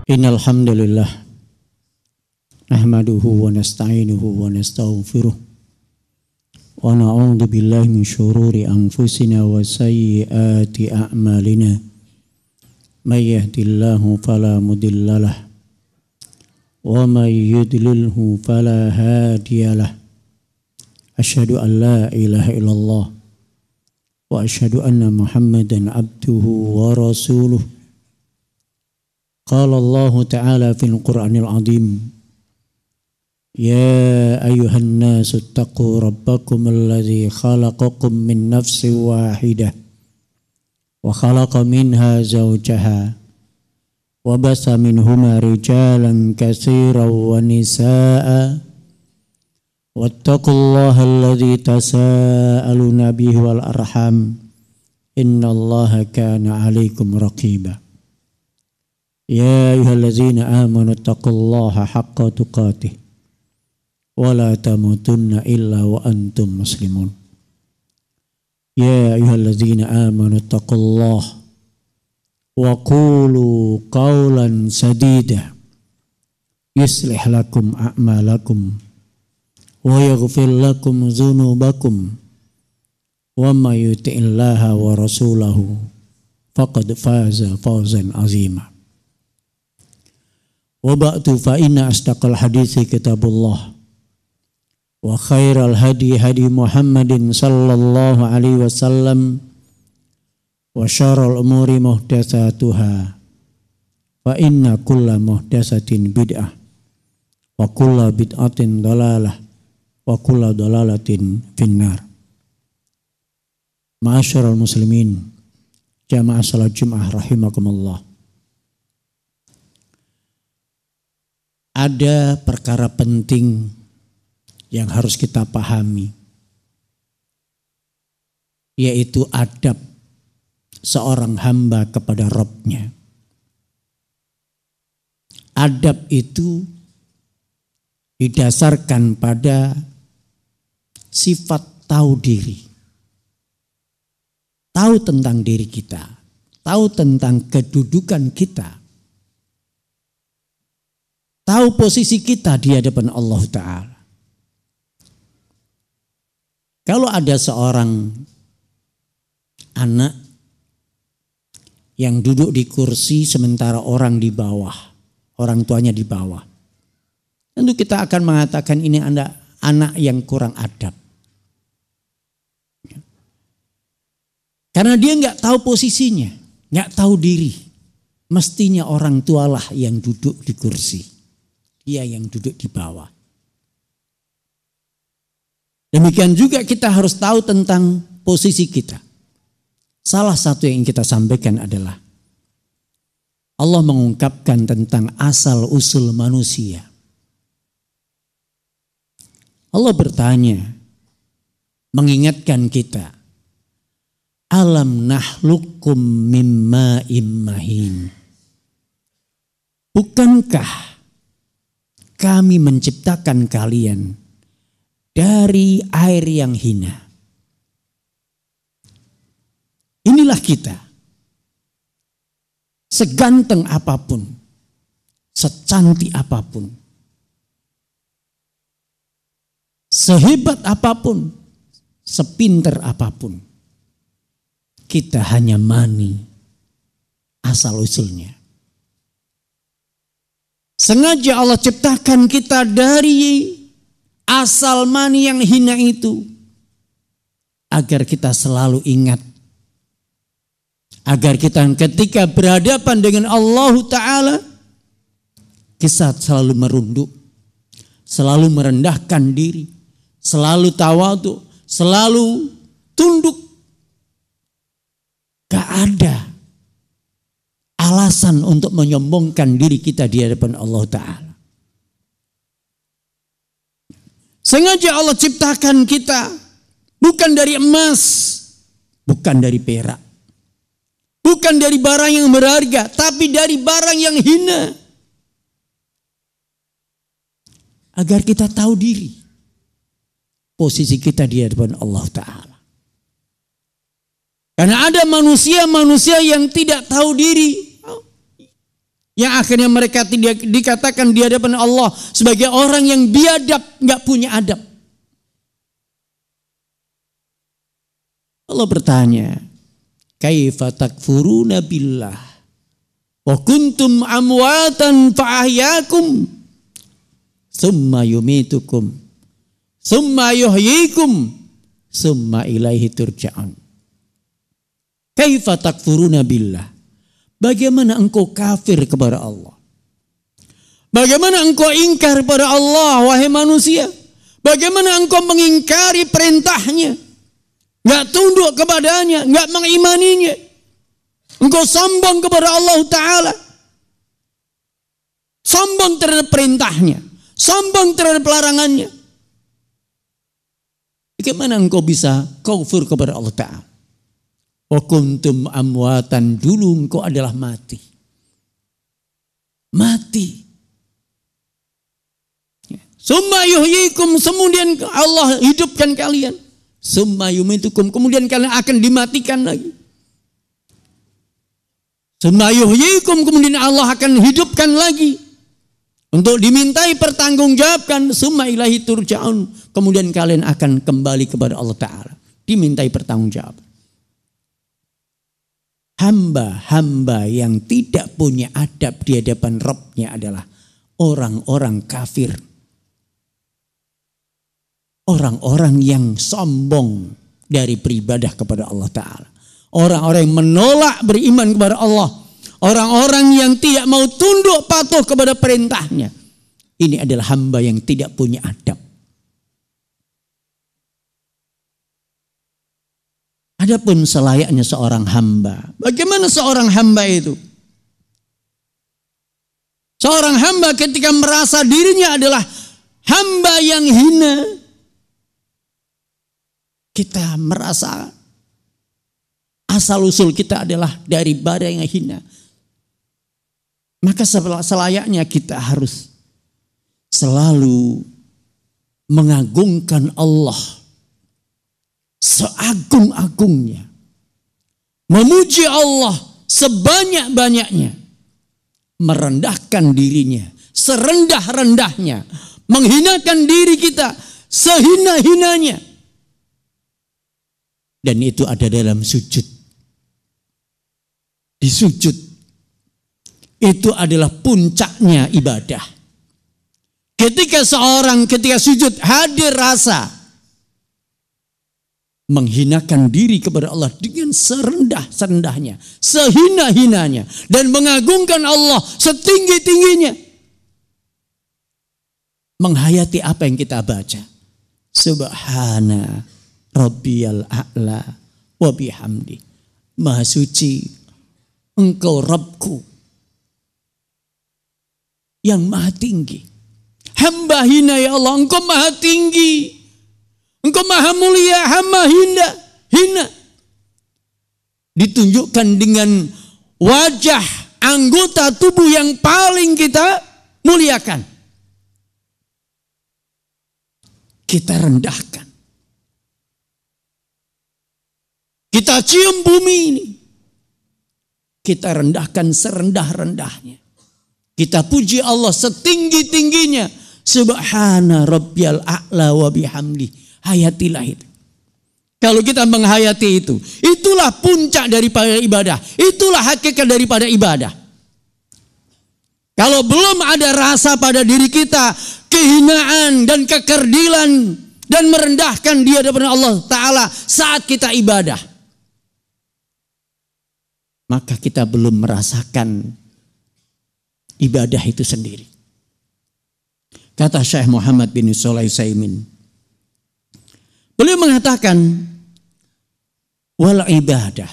Innal hamdalillah nahmaduhu wa nasta'inuhu wa nastaghfiruh wa na'udzu billahi min shururi anfusina wa sayyiati a'malina may yahdihillahu fala mudhillalah wa may yudlilhu fala hadiyalah. Asyhadu an la ilaha illallah wa asyhadu anna Muhammadan abduhu wa rasuluh. Qala Allah Ta'ala fil Qur'anil Azim, Ya ayuhan nasu attaqu rabbakum alladhi khalaqakum min nafsin wahidah wa khalaqa minha zawjaha wa basa minhuma rijalan katsiran wa nisaa'a wattaqullaha alladhi tasaaluna bihi wal arham innallaha kana 'alaikum raqiba. Ya ayyuhallazina amanu taqullaha haqqa tuqatih wa la tamutunna illa wa antum muslimun. Ya ayyuhallazina amanu taqullaha wa qulu qawlan sadida yuslih lakum a'malakum wa yaghfir lakum dhunubakum wa may yuti'illaha wa rasulahu faqad faza fawzan 'azima. Wa ba'du fa inna asdaqal hadithi kitabullah wa khairal hadi hadi Muhammadin sallallahu alaihi wasallam wa syarrul umuri muhdatsatuha fa inna kulla muhdatsatin bid'ah wa kulla bid'atin dhalalah wa kulla dhalalatin finnar. Ma'asyiral muslimin jamaah salat Jumat rahimakumullah. Ada perkara penting yang harus kita pahami, yaitu adab seorang hamba kepada Rabb-nya. Adab itu didasarkan pada sifat tahu diri. Tahu tentang diri kita, tahu tentang kedudukan kita, tahu posisi kita di hadapan Allah Ta'ala. Kalau ada seorang anak yang duduk di kursi sementara orang di bawah, orang tuanya di bawah, tentu kita akan mengatakan ini anak yang kurang adab. Karena dia nggak tahu posisinya, nggak tahu diri. Mestinya orang tualah yang duduk di kursi. Dia yang duduk di bawah. Demikian juga kita harus tahu tentang posisi kita. Salah satu yang kita sampaikan adalah Allah mengungkapkan tentang asal usul manusia. Allah bertanya, mengingatkan kita, alam nahlukum mimma immahin. Bukankah kami menciptakan kalian dari air yang hina? Inilah kita. Seganteng apapun, secantik apapun, sehebat apapun, sepinter apapun, kita hanya mani asal usulnya. Sengaja Allah ciptakan kita dari asal mani yang hina itu agar kita selalu ingat, agar kita ketika berhadapan dengan Allah Ta'ala kita selalu merunduk, selalu merendahkan diri, selalu tawadhu, selalu tunduk. Gak ada alasan untuk menyombongkan diri kita di hadapan Allah Ta'ala. Sengaja Allah ciptakan kita bukan dari emas, bukan dari perak, bukan dari barang yang berharga, tapi dari barang yang hina. Agar kita tahu diri, posisi kita di hadapan Allah Ta'ala. Karena ada manusia-manusia yang tidak tahu diri. Yang akhirnya mereka tidak dikatakan di hadapan Allah sebagai orang yang biadab, nggak punya adab. Allah bertanya, kaifa takfuruna billah wa kuntum amwatan fa ahyakum summa yumitukum summa yuhyikum summa ilaihi turja'un. Kaifa takfuruna billah? Bagaimana engkau kafir kepada Allah? Bagaimana engkau ingkar kepada Allah, wahai manusia? Bagaimana engkau mengingkari perintahnya? Enggak tunduk kepadanya, enggak mengimaninya. Engkau sombong kepada Allah Ta'ala. Sombong terhadap perintahnya. Sombong terhadap larangannya. Bagaimana engkau bisa kufur kepada Allah Ta'ala? Wa kuntum amwatan, dulu engkau adalah mati. Mati. Summa yuhyikum, kemudian Allah hidupkan kalian. Summa yumitukum, kemudian kalian akan dimatikan lagi. Summa yuhyikum, kemudian Allah akan hidupkan lagi. Untuk dimintai pertanggungjawabkan. Summa ilahi turja'un, kemudian kalian akan kembali kepada Allah Ta'ala. Dimintai pertanggungjawaban. Hamba-hamba yang tidak punya adab di hadapan Rabbnya adalah orang-orang kafir. Orang-orang yang sombong dari beribadah kepada Allah Ta'ala. Orang-orang yang menolak beriman kepada Allah. Orang-orang yang tidak mau tunduk patuh kepada perintahnya. Ini adalah hamba yang tidak punya adab. Adapun selayaknya seorang hamba. Bagaimana seorang hamba itu? Seorang hamba ketika merasa dirinya adalah hamba yang hina. Kita merasa asal usul kita adalah dari bara yang hina. Maka selayaknya kita harus selalu mengagungkan Allah seagung-agungnya, memuji Allah sebanyak-banyaknya, merendahkan dirinya serendah-rendahnya, menghinakan diri kita sehina-hinanya, dan itu ada dalam sujud. Di sujud itu adalah puncaknya ibadah. Ketika sujud hadir rasa menghinakan diri kepada Allah dengan serendah-serendahnya, sehina-hinanya, dan mengagungkan Allah setinggi-tingginya. Menghayati apa yang kita baca. Subhana Rabbiyal a'la wa bihamdi. Maha suci Engkau Rabbku yang maha tinggi. Hamba hina ya Allah, Engkau maha tinggi. Engkau maha mulia, hamba hina. Ditunjukkan dengan wajah anggota tubuh yang paling kita muliakan. Kita rendahkan. Kita cium bumi ini. Kita rendahkan serendah-rendahnya. Kita puji Allah setinggi-tingginya. Subhana Rabbiyal a'la wa bihamdi. Hayatilah itu. Kalau kita menghayati itu, itulah puncak daripada ibadah. Itulah hakikat daripada ibadah. Kalau belum ada rasa pada diri kita, kehinaan dan kekerdilan dan merendahkan di hadapan Allah Ta'ala saat kita ibadah, maka kita belum merasakan ibadah itu sendiri. Kata Syekh Muhammad bin Shalih Al-Utsaimin, beliau mengatakan, wal ibadah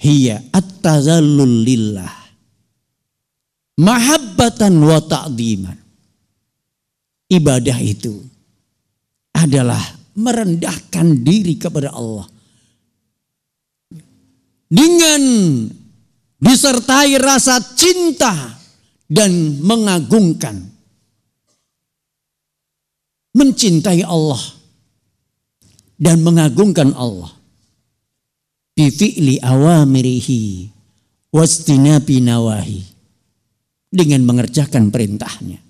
hiya at-tazallul lillah mahabbatan wa ta'dhiman. Ibadah itu adalah merendahkan diri kepada Allah dengan disertai rasa cinta dan mengagungkan, mencintai Allah dan mengagungkan Allah bi fi'li awamirihi wastinabi nawahi, dengan mengerjakan perintahnya,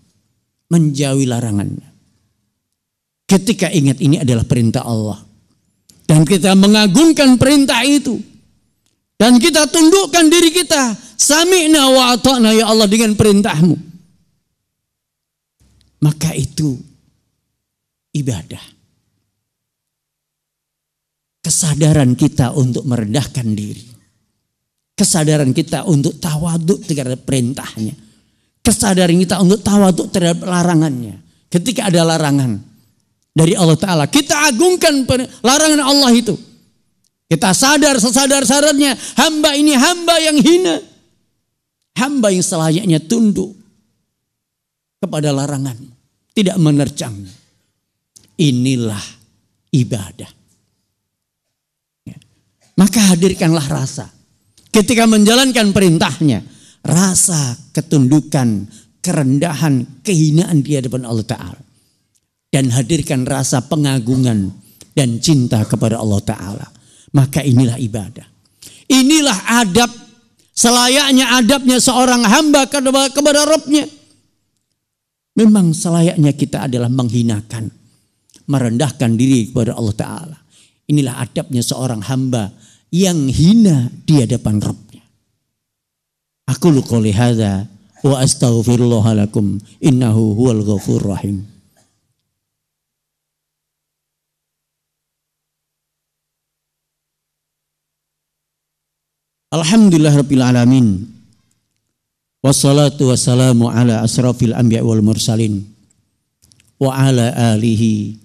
menjauhi larangannya. Ketika ingat ini adalah perintah Allah, dan kita mengagungkan perintah itu, dan kita tundukkan diri kita, sami'na wa ata'na ya Allah dengan perintahmu, maka itu ibadah. Kesadaran kita untuk merendahkan diri, kesadaran kita untuk tawaduk terhadap perintahnya, kesadaran kita untuk tawaduk terhadap larangannya. Ketika ada larangan dari Allah Ta'ala, kita agungkan larangan Allah itu. Kita sadar sesadar-sadarnya, hamba ini hamba yang hina, hamba yang selayaknya tunduk kepada larangan, tidak menerjangnya. Inilah ibadah. Maka hadirkanlah rasa ketika menjalankan perintahnya, rasa ketundukan, kerendahan, kehinaan di hadapan Allah Ta'ala. Dan hadirkan rasa pengagungan dan cinta kepada Allah Ta'ala. Maka inilah ibadah. Inilah adab, selayaknya adabnya seorang hamba kepada Rabb-nya. Memang selayaknya kita adalah menghinakan, merendahkan diri kepada Allah Ta'ala. Inilah adabnya seorang hamba yang hina di hadapan Rabb-nya. Aku qouli hadza wa astaghfirullah lakum innahu huwal ghafurur rahim. Alhamdulillahirabbil alamin. Wassalatu wassalamu ala asrafil anbiya wal mursalin wa ala alihi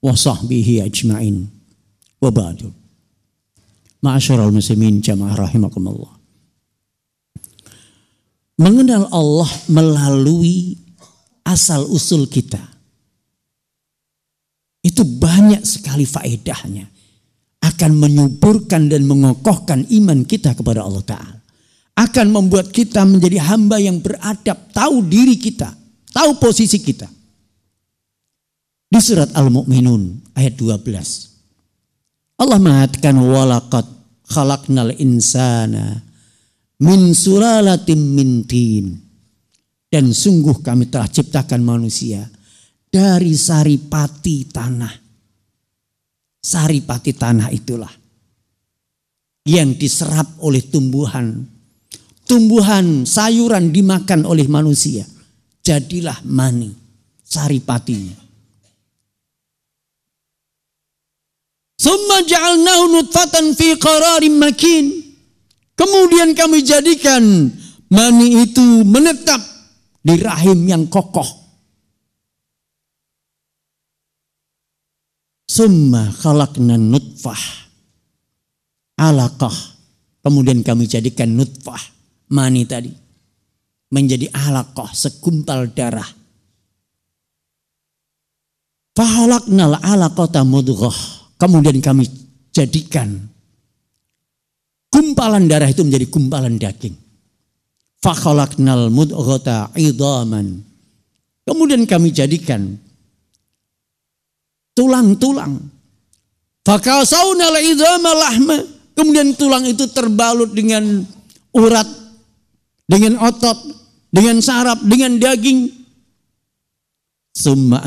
wa sahbihi ajmain. Wa ba'du. Ma'asyiral muslimin jamaah rahimakumullah. Mengenal Allah melalui asal usul kita, itu banyak sekali faedahnya. Akan menyuburkan dan mengokohkan iman kita kepada Allah Ta'ala. Akan membuat kita menjadi hamba yang beradab, tahu diri kita, tahu posisi kita. Di surat Al-Mu'minun ayat 12. Allah mengatakan walaqad khalaqnal insana min sulalatin min tin. Dan sungguh kami telah ciptakan manusia dari saripati tanah. Saripati tanah itulah yang diserap oleh tumbuhan. Tumbuhan sayuran dimakan oleh manusia. Jadilah mani, saripatinya. Summa ja'alnahu nutfatan fi qararin makin. Kemudian kami jadikan mani itu menetap di rahim yang kokoh. Summa khalaqna nutfah alaqah. Kemudian kami jadikan nutfah, mani tadi, menjadi alaqah, segumpal darah. Fahalaqnal alaqata mudghah. Kemudian kami jadikan gumpalan darah itu menjadi gumpalan daging. Fakhalaqnal mudghata idhaman. Kemudian kami jadikan tulang-tulang. Fakasawnal idhama lahma. Kemudian tulang itu terbalut dengan urat, dengan otot, dengan saraf, dengan daging. Summa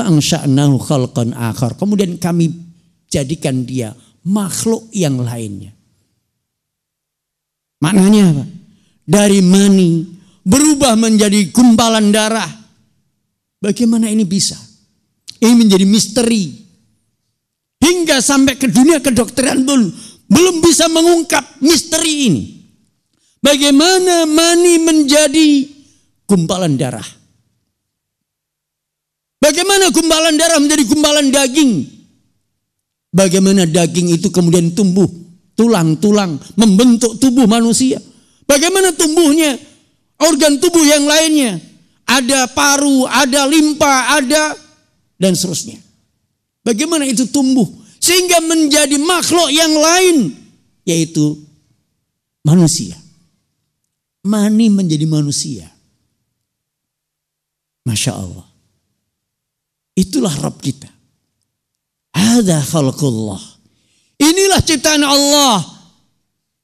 ansha'nahu khalqan akhar. Kemudian kami jadikan dia makhluk yang lainnya. Maknanya apa? Dari mani berubah menjadi gumpalan darah. Bagaimana ini bisa? Ini menjadi misteri. Hingga sampai ke dunia kedokteran pun belum bisa mengungkap misteri ini. Bagaimana mani menjadi gumpalan darah? Bagaimana gumpalan darah menjadi gumpalan daging? Bagaimana daging itu kemudian tumbuh tulang-tulang membentuk tubuh manusia? Bagaimana tumbuhnya organ tubuh yang lainnya? Ada paru, ada limpa, ada dan seterusnya. Bagaimana itu tumbuh sehingga menjadi makhluk yang lain, yaitu manusia. Mani menjadi manusia. Masya Allah. Itulah Rabb kita. Hadza khalqullah. Inilah ciptaan Allah.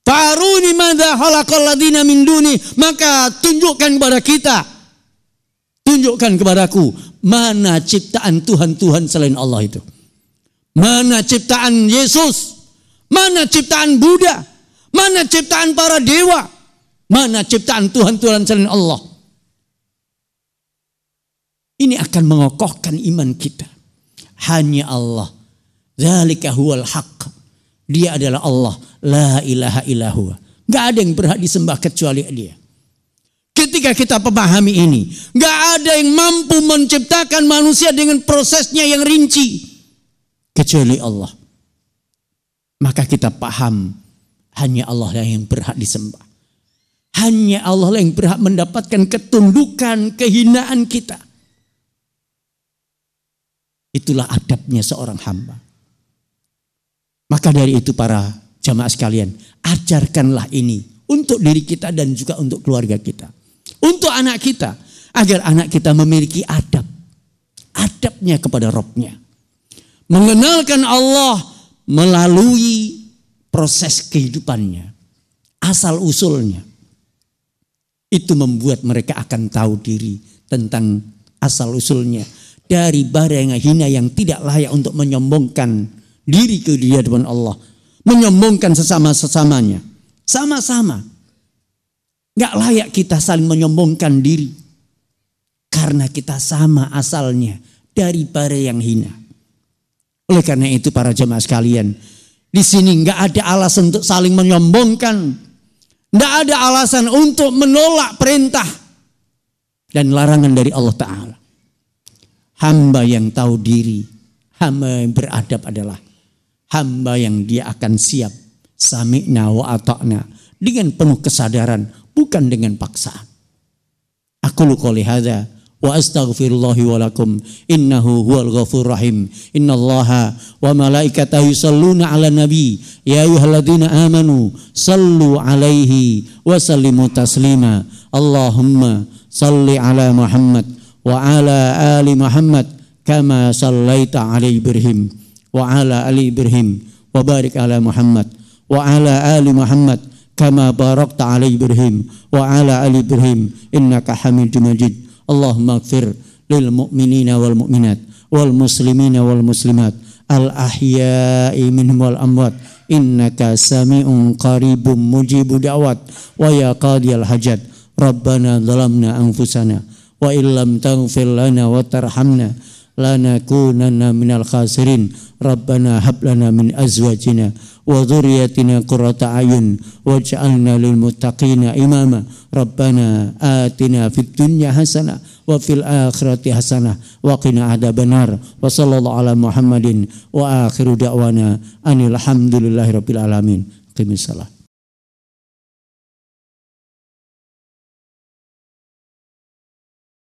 Faruni madza khalaqal ladzina min duni, maka tunjukkan kepada kita, tunjukkan kepadaku mana ciptaan Tuhan-Tuhan selain Allah itu. Mana ciptaan Yesus, mana ciptaan Buddha, mana ciptaan para dewa, mana ciptaan Tuhan-Tuhan selain Allah. Ini akan mengokohkan iman kita. Hanya Allah. Dzalika huwal haqq. Dia adalah Allah, la ilaha illahu. Gak ada yang berhak disembah kecuali Dia. Ketika kita pahami ini, gak ada yang mampu menciptakan manusia dengan prosesnya yang rinci kecuali Allah. Maka kita paham, hanya Allah yang berhak disembah. Hanya Allah yang berhak mendapatkan ketundukan, kehinaan kita. Itulah adabnya seorang hamba. Maka dari itu para jamaah sekalian, ajarkanlah ini untuk diri kita dan juga untuk keluarga kita. Untuk anak kita, agar anak kita memiliki adab. Adabnya kepada Rabb-nya. Mengenalkan Allah melalui proses kehidupannya. Asal usulnya. Itu membuat mereka akan tahu diri tentang asal usulnya. Dari barang yang hina yang tidak layak untuk menyombongkan diri ke dia depan Allah, menyombongkan sesama-sesamanya, sama-sama. Gak layak kita saling menyombongkan diri, karena kita sama asalnya dari bara yang hina. Oleh karena itu para jemaah sekalian, di sini gak ada alasan untuk saling menyombongkan, gak ada alasan untuk menolak perintah dan larangan dari Allah Ta'ala. Hamba yang tahu diri, hamba yang beradab adalah hamba yang dia akan siap sami'na wa ata'na dengan penuh kesadaran, bukan dengan paksaan. Aqulu qouli hadza wa astaghfirullahi wa lakum innahu huwal ghafurur rahim. Innallaha wa malaikatahu yusholluna 'alan nabi ya ayyuhalladzina amanu sallu 'alaihi wa sallimu taslima. Allahumma salli 'ala Muhammad wa 'ala ali Muhammad kama sallaita 'ala Ibrahim wa ala ali Ibrahim wa barik ala Muhammad wa ala ali Muhammad kama barakta ala Ibrahim wa ala ali Ibrahim innaka Hamidum Majid. Allahumma ighfir lil mu'minina wal mu'minat wal muslimina wal muslimat al ahya'i minhum wal amwat innaka sami'un qaribun mujibud da'wat wa ya qadiyal hajat. Rabbana zalamna anfusana wa illam taghfir lana wa tarhamna lanakunanna minal khasirin. Rabbana hab lana min azwajina wa dhurriyyatina qurrata ayun waj'alna lil muttaqina imama. Rabbana atina fid dunya hasanah wa fil akhirati hasanah wa qina adzabannar. Wa sallallahu ala Muhammadin wa akhiru da'wana anil hamdulillahi rabbil alamin. Qimis salat.